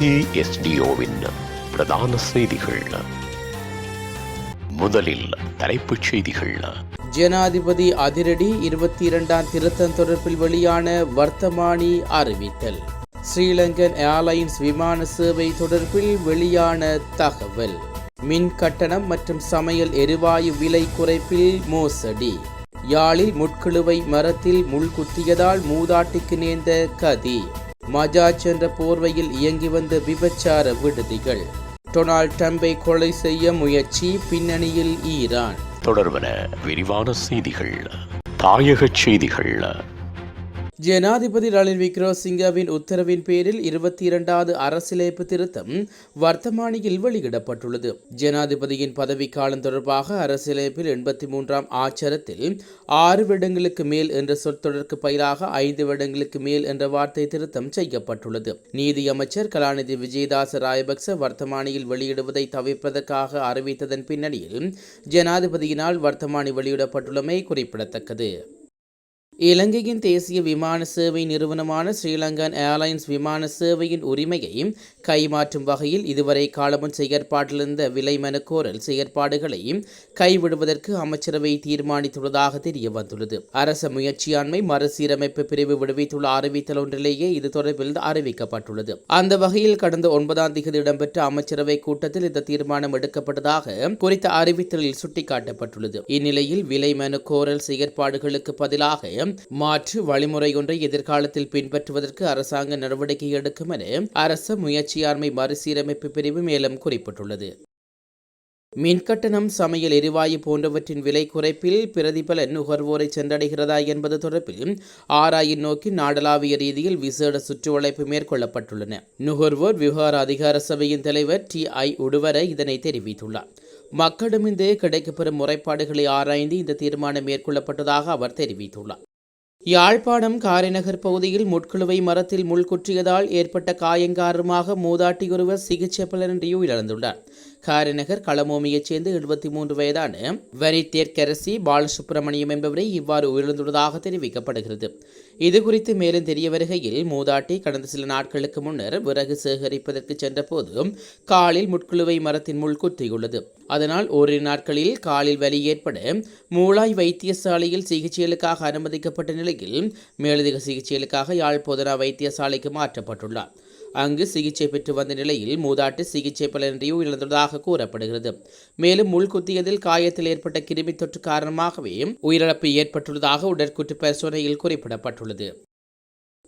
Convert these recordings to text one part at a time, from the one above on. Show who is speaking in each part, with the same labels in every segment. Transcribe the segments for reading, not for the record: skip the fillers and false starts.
Speaker 1: ICSDOவின் பிரதான செய்திகள். முதலில் தலைப்புச் செய்திகள்.
Speaker 2: ஜனாதிபதி அதிரடி 22ஆம் திருத்தம் தொடர்பில் வெளியான வர்த்தமானி அறிவித்தல். ஸ்ரீலங்கன் ஏர்லைன்ஸ் விமான சேவை தொடர்பில் வெளியான தகவல். மின் கட்டணம் மற்றும் சமையல் எரிவாயு விலை குறைப்பில் மோசடி. யாழில் முட்கிழுவை மரத்தில் முள் குத்தியதால் மூதாட்டிக்கு நேர்ந்த கதி. மஜாஜ் என்ற போர்வையில் இயங்கி வந்த விபச்சார விடுதிகள். டொனால்ட் ட்ரம்பை கொலை செய்ய முயற்சி, பின்னணியில் ஈரான்.
Speaker 1: தொடர்பன விரிவான செய்திகள். தாயகச் செய்திகள்.
Speaker 2: ஜனாதிபதி ரணில் விக்ரமசிங்கவின் உத்தரவின் பேரில் 22வது அரசியலமைப்பு திருத்தம் வர்த்தமானியில் வெளியிடப்பட்டுள்ளது. ஜனாதிபதியின் பதவிக்காலம் தொடர்பாக அரசியலமைப்பில் 83ஆம் ஆச்சரத்தில் 6 வருடங்களுக்கு மேல் என்ற சொற்றொடருக்கு பதிலாக 5 வருடங்களுக்கு மேல் என்ற வார்த்தை திருத்தம் செய்யப்பட்டுள்ளது. நீதியமைச்சர் கலாநிதி விஜயதாச ராயபக்ச வர்த்தமானியில் வெளியிடுவதை தவிர்ப்பதற்காக அறிவித்ததன் பின்னணியில் ஜனாதிபதியினால் வர்த்தமானி வெளியிடப்பட்டுள்ளமை குறிப்பிடத்தக்கது. இலங்கையின் தேசிய விமான சேவை நிறுவனமான ஸ்ரீலங்கன் ஏர்லைன்ஸ் விமான சேவையின் உரிமையை கைமாற்றும் வகையில் இதுவரை காலமுன் செயற்பாட்டிலிருந்த விலை மனுக்கோரல் செயற்பாடுகளை கைவிடுவதற்கு அமைச்சரவை தீர்மானித்துள்ளதாக தெரிய வந்துள்ளது. அரச முயற்சியாண்மை மறுசீரமைப்பு பிரிவு விடுவித்துள்ள அறிவித்தல் ஒன்றிலேயே இது தொடர்பில் அறிவிக்கப்பட்டுள்ளது. அந்த வகையில் கடந்த 9ஆம் தேதி இடம்பெற்ற அமைச்சரவை கூட்டத்தில் இந்த தீர்மானம் எடுக்கப்பட்டதாக குறித்த அறிவித்தலில் சுட்டிக்காட்டப்பட்டுள்ளது. இந்நிலையில் விலை மனுக்கோரல் செயற்பாடுகளுக்கு பதிலாக மாற்று வழிமுறை ஒன்றை எதிர்காலத்தில் பின்பற்றுவதற்கு அரசாங்க நடவடிக்கை எடுக்கும் என அரச முயற்சியாண்மை மறுசீரமைப்பு பிரிவு மேலும் குறிப்பிட்டுள்ளது. மின்கட்டணம், சமையல் எரிவாயு போன்றவற்றின் விலை குறைப்பில் பிரதிபலன் நுகர்வோரை சென்றடைகிறதா என்பது தொடர்பில் ஆராயும் நோக்கி நாடளாவிய ரீதியில் விசேட சுற்றுவளைப்பு மேற்கொள்ளப்பட்டுள்ளன. நுகர்வோர் விவகார அதிகார சபையின் தலைவர் TI உடுவர இதனை தெரிவித்துள்ளார். மக்களிடமிருந்து கிடைக்கப்பெறும் முறைப்பாடுகளை ஆராய்ந்து இந்த தீர்மானம் மேற்கொள்ளப்பட்டதாக அவர் தெரிவித்துள்ளார். யாழ்ப்பாணம் காரைநகர் பகுதியில் முட்கிழுவை மரத்தில் முள் குற்றியதால் ஏற்பட்ட காயம் காரணமாக மூதாட்டி ஒருவர் சிகிச்சை பலனின்றி உயிரிழந்துள்ளார். காரைநகர் களமோமியைச் சேர்ந்த 73 வயதான வரித்தேர்க்கரசி பாலசுப்பிரமணியம் என்பவரை இவ்வாறு உயிரிழந்துள்ளதாக தெரிவிக்கப்படுகிறது. இதுகுறித்து மேலும் தெரிய வருகையில் மூதாட்டி கடந்த சில நாட்களுக்கு முன்னர் விறகு சேகரிப்பதற்கு சென்றபோது காலில் முட்கிழுவை மரத்தின் முள் குத்தியுள்ளது. அதனால் ஓரிரு நாட்களில் காலில் வலி ஏற்பட மூளாய் வைத்தியசாலையில் சிகிச்சைகளுக்காக அனுமதிக்கப்பட்ட நிலையில் மேலதிக சிகிச்சைகளுக்காக யாழ் போதனா வைத்தியசாலைக்கு மாற்றப்பட்டுள்ளார். அங்கு சிகிச்சை பெற்று வந்த நிலையில் மூதாட்டி சிகிச்சை பலனின்றி உயிரிழந்ததாக கூறப்படுகிறது. மேலும் முள் குத்தியதில் காயத்தில் ஏற்பட்ட கிருமி தொற்று காரணமாகவே உயிரிழப்பு ஏற்பட்டுள்ளதாக உடற்கூற்று பரிசோதனையில் குறிப்பிடப்பட்டுள்ளது.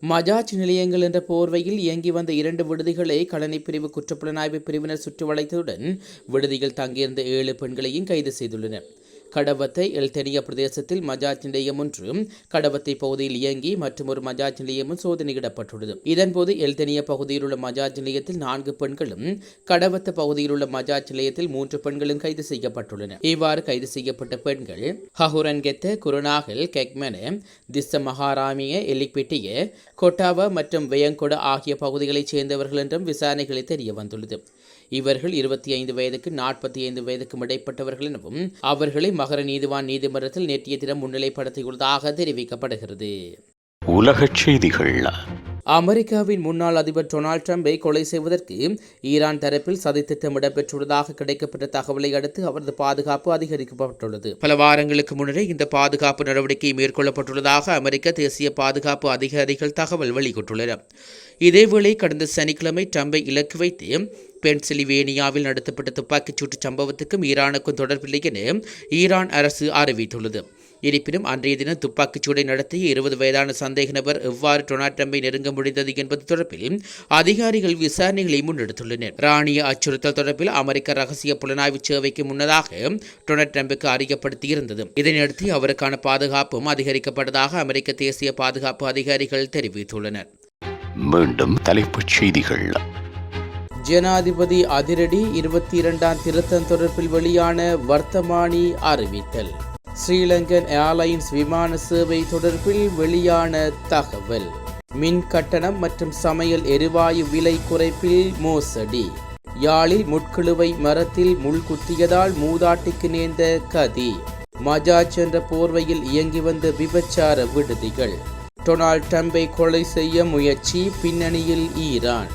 Speaker 2: மஜாஜ் நிலையங்கள் என்ற போர்வையில் இயங்கி வந்த 2 விடுதிகளை களனி பிரிவு குற்றப்புலனாய்வு பிரிவினர் சுற்றி வளைத்ததுடன் விடுதியில் தங்கியிருந்த 7 பெண்களையும் கைது செய்துள்ளனர். கடவத்தை எல்தெனிய பிரதேசத்தில் மஜாஜ் நிலையம் ஒன்றும், கடவத்தை பகுதியில் இயங்கி மற்றும் ஒரு மஜாஜ் நிலையமும் சோதனையிடப்பட்டுள்ளது. இதன்போது எல்தெனிய பகுதியில் உள்ள மஜாஜ் நிலையத்தில் 4 பெண்களும், கடவத்த பகுதியில் உள்ள மஜாஜ் நிலையத்தில் 3 பெண்களும் கைது செய்யப்பட்டுள்ளனர். இவ்வாறு கைது செய்யப்பட்ட பெண்கள் ஹஹுரன்கெத்த, குருநாகல், கெக்மென, திஸ்ஸ மகாராமிய, எலிப்பிட்டிய, கொட்டாவ மற்றும் வெயங்கொட ஆகிய பகுதிகளைச் சேர்ந்தவர்கள் என்றும் விசாரணைகளில் தெரிய வந்துள்ளது. இவர்கள் 25 வயதுக்கு 45 வயதுக்கும் இடைப்பட்டவர்கள் எனவும் அவர்களை மகர நீதிவான் நீதிமன்றத்தில் நேற்றைய தினம் முன்னிலைப்படுத்தியுள்ளதாக தெரிவிக்கப்படுகிறது.
Speaker 1: உலகச் செய்திகள்.
Speaker 2: அமெரிக்காவின் முன்னாள் அதிபர் டொனால்ட் ட்ரம்பை கொலை செய்வதற்கு ஈரான் தரப்பில் சதித்திட்டம் இடம்பெற்றுள்ளதாக கிடைக்கப்பட்ட தகவலை அடுத்து அவரது பாதுகாப்பு அதிகரிக்கப்பட்டுள்ளது. பல வாரங்களுக்கு முன்னரே இந்த பாதுகாப்பு நடவடிக்கை மேற்கொள்ளப்பட்டுள்ளதாக அமெரிக்க தேசிய பாதுகாப்பு அதிகாரிகள் தகவல் வெளியிட்டுள்ளனர். இதேவேளை கடந்த சனிக்கிழமை ட்ரம்பை இலக்கு வைத்து பென்சில்வேனியாவில் நடத்தப்பட்ட துப்பாக்கிச் சூட்டு சம்பவத்துக்கும் ஈரானுக்கும் தொடர்பில்லை என ஈரான் அரசு அறிவித்துள்ளது. இருப்பினும் அன்றைய தினம் துப்பாக்கிச்சூடை நடத்திய 20 வயதான சந்தேக நபர் எவ்வாறு டொனால்ட் ட்ரம்பை நெருங்க முடிந்தது என்பது தொடர்பில் அதிகாரிகள் விசாரணைகளை முன்னெடுத்துள்ளனர். ராணிய அச்சுறுத்தல் தொடர்பில் அமெரிக்க ரகசிய புலனாய்வு சேவைக்கு முன்னதாக டொனால்ட் ட்ரம்புக்கு அறியப்படுத்தியிருந்தது. இதனையடுத்து அவருக்கான பாதுகாப்பும் அதிகரிக்கப்பட்டதாக அமெரிக்க தேசிய பாதுகாப்பு அதிகாரிகள் தெரிவித்துள்ளனர்.
Speaker 1: மீண்டும் தலைப்புச் செய்திகள்.
Speaker 2: ஜனாதிபதி அதிரடி 22ஆம் திருத்தம் தொடர்பில் வெளியான வர்த்தமானி அறிவித்தல். ஸ்ரீலங்கன் ஏர்லைன்ஸ் விமான சேவை தொடர்பில் வெளியான தகவல். மின் கட்டணம் மற்றும் சமையல் எரிவாயு விலை குறைப்பில் மோசடி. யாழில் முட்கிழுவை மரத்தில் முள் குத்தியதால் மூதாட்டிக்கு நேர்ந்த கதி. மஜாஜ் என்ற போர்வையில் இயங்கி வந்த விபச்சார விடுதிகள். டொனால்ட் ட்ரம்பை கொலை செய்ய முயற்சி, பின்னணியில் ஈரான்.